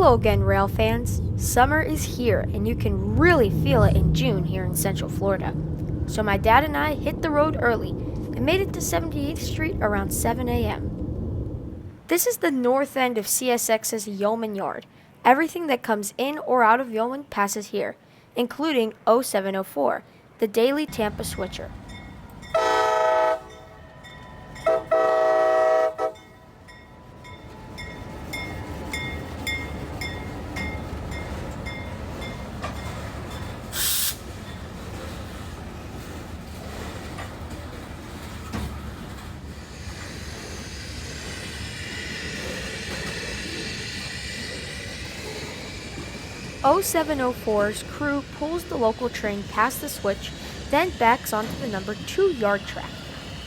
Hello again, rail fans. Summer is here, and you can really feel it in June here in Central Florida. So my dad and I hit the road early and made it to 78th Street around 7 a.m. This is the north end of CSX's Yeoman yard. Everything that comes in or out of Yeoman passes here, including 0704, the daily Tampa switcher. O 0704's crew pulls the local train past the switch, then backs onto the number 2 yard track.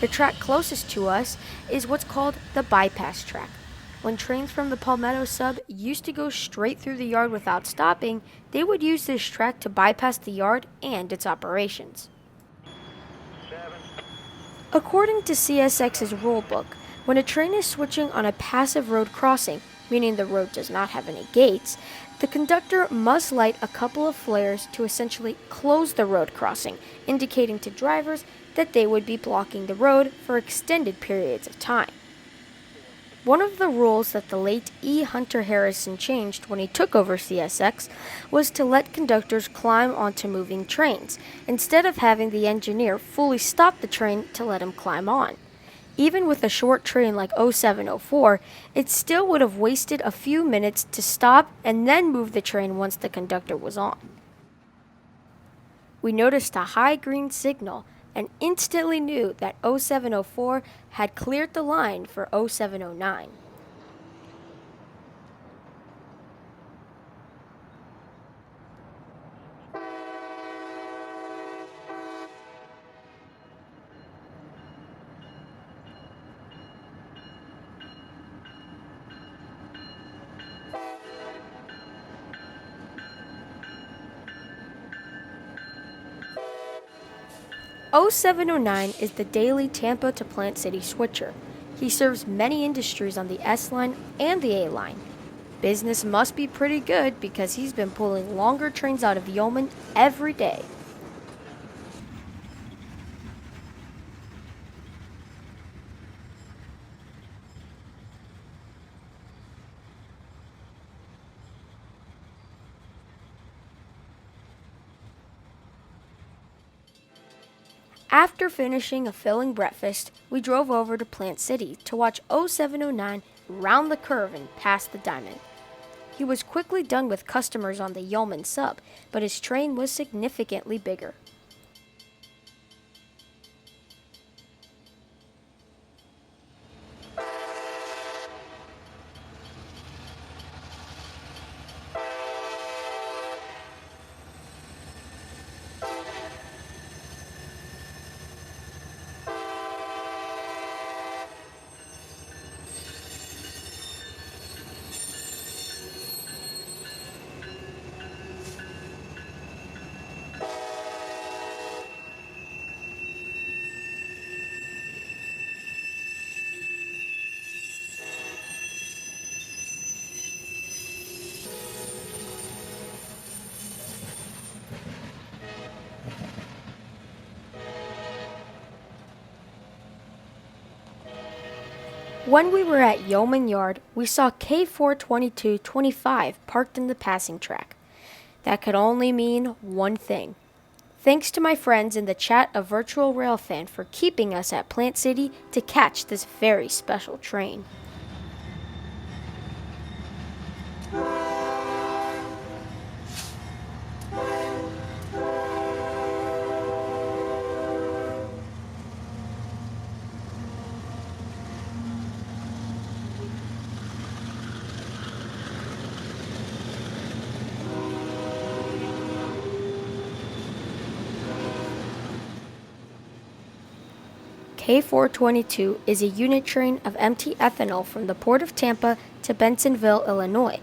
The track closest to us is what's called the bypass track. When trains from the Palmetto sub used to go straight through the yard without stopping, they would use this track to bypass the yard and its operations. According to CSX's rulebook, when a train is switching on a passive road crossing, meaning the road does not have any gates, the conductor must light a couple of flares to essentially close the road crossing, indicating to drivers that they would be blocking the road for extended periods of time. One of the rules that the late E. Hunter Harrison changed when he took over CSX was to let conductors climb onto moving trains, instead of having the engineer fully stop the train to let him climb on. Even with a short train like 0704, it still would have wasted a few minutes to stop and then move the train once the conductor was on. We noticed a high green signal and instantly knew that 0704 had cleared the line for 0709. O 0709 is the daily Tampa to Plant City switcher. He serves many industries on the S line and the A line. Business must be pretty good because he's been pulling longer trains out of Yeoman every day. After finishing a filling breakfast, we drove over to Plant City to watch 0709 round the curve and past the diamond. He was quickly done with customers on the Yeoman sub, but his train was significantly bigger. When we were at Yeoman Yard, we saw K42225 parked in the passing track. That could only mean one thing. Thanks to my friends in the chat of Virtual Railfan for keeping us at Plant City to catch this very special train. K422 is a unit train of empty ethanol from the port of Tampa to Bensenville, Illinois.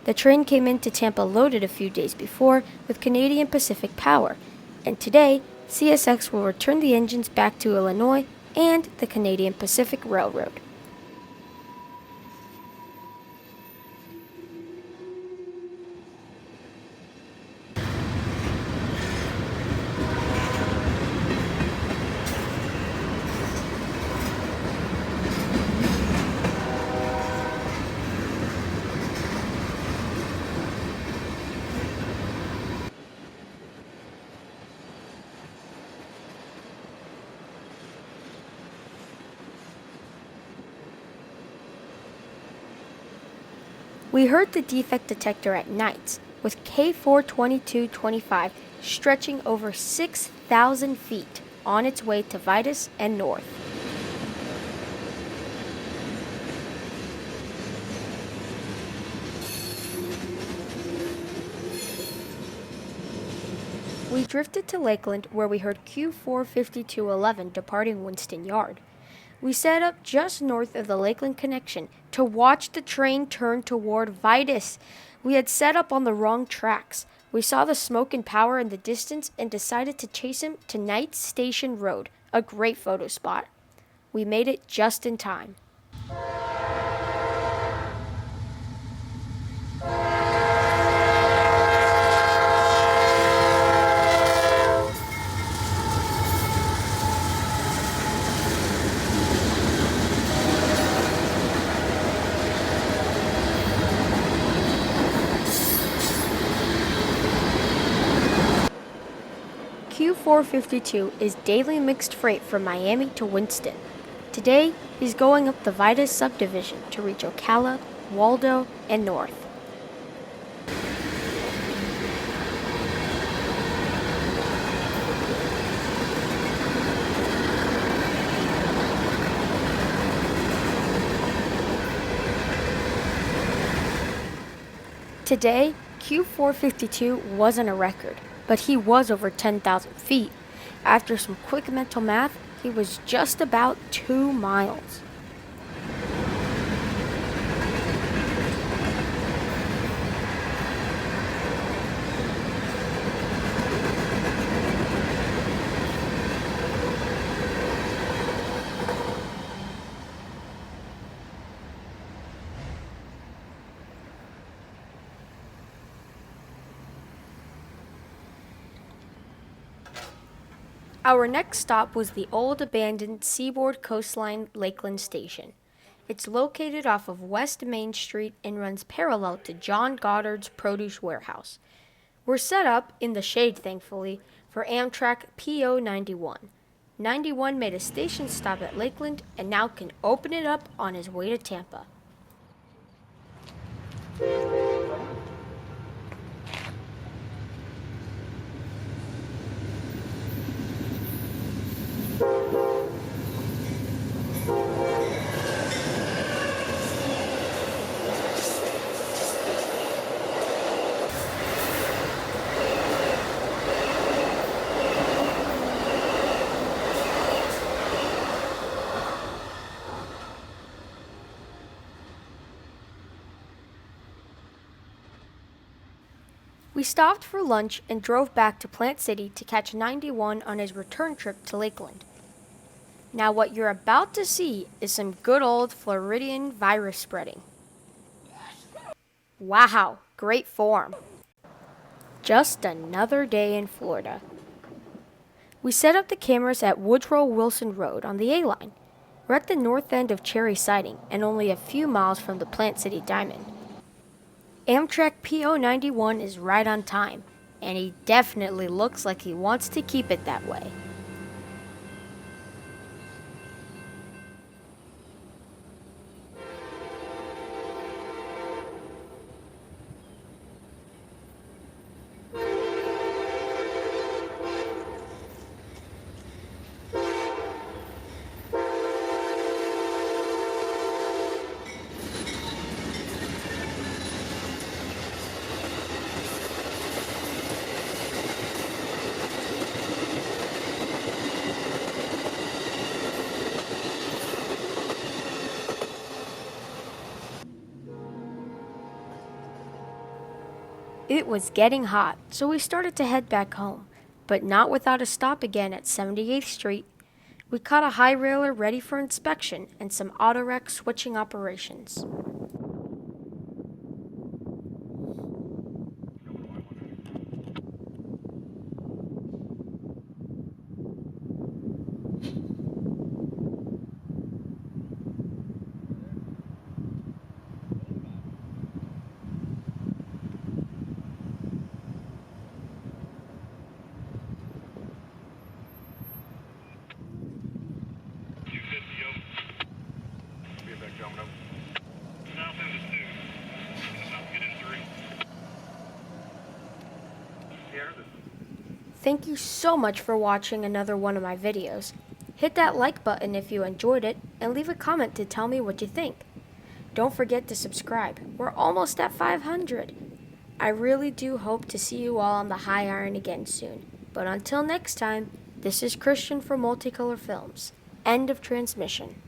The train came into Tampa loaded a few days before with Canadian Pacific Power, and today CSX will return the engines back to Illinois and the Canadian Pacific Railroad. We heard the defect detector at nights, with K42225 stretching over 6,000 feet on its way to Vitus and north. We drifted to Lakeland, where we heard Q45211 departing Winston Yard. We set up just north of the Lakeland connection to watch the train turn toward Vitus. We had set up on the wrong tracks. We saw the smoke and power in the distance and decided to chase him to Night Station Road, a great photo spot. We made it just in time. Q452 is daily mixed freight from Miami to Winston. Today, he's going up the Vitus subdivision to reach Ocala, Waldo, and north. Today, Q452 wasn't a record, but he was over 10,000 feet. After some quick mental math, he was just about 2 miles. Our next stop was the old abandoned Seaboard Coastline Lakeland Station. It's located off of West Main Street and runs parallel to John Goddard's produce warehouse. We're set up, in the shade thankfully, for Amtrak PO 91. 91 made a station stop at Lakeland and now can open it up on his way to Tampa. We stopped for lunch and drove back to Plant City to catch 91 on his return trip to Lakeland. Now what you're about to see is some good old Floridian virus spreading. Wow, great form. Just another day in Florida. We set up the cameras at Woodrow Wilson Road on the A-line. We're at the north end of Cherry Siding and only a few miles from the Plant City Diamond. Amtrak PO 91 is right on time, and he definitely looks like he wants to keep it that way. It was getting hot, so we started to head back home, but not without a stop again at 78th Street. We caught a high railer ready for inspection and some auto rack switching operations. Thank you so much for watching another one of my videos. Hit that like button if you enjoyed it, and leave a comment to tell me what you think. Don't forget to subscribe. We're almost at 500. I really do hope to see you all on the high iron again soon. But until next time, this is Christian from Multicolor Films. End of transmission.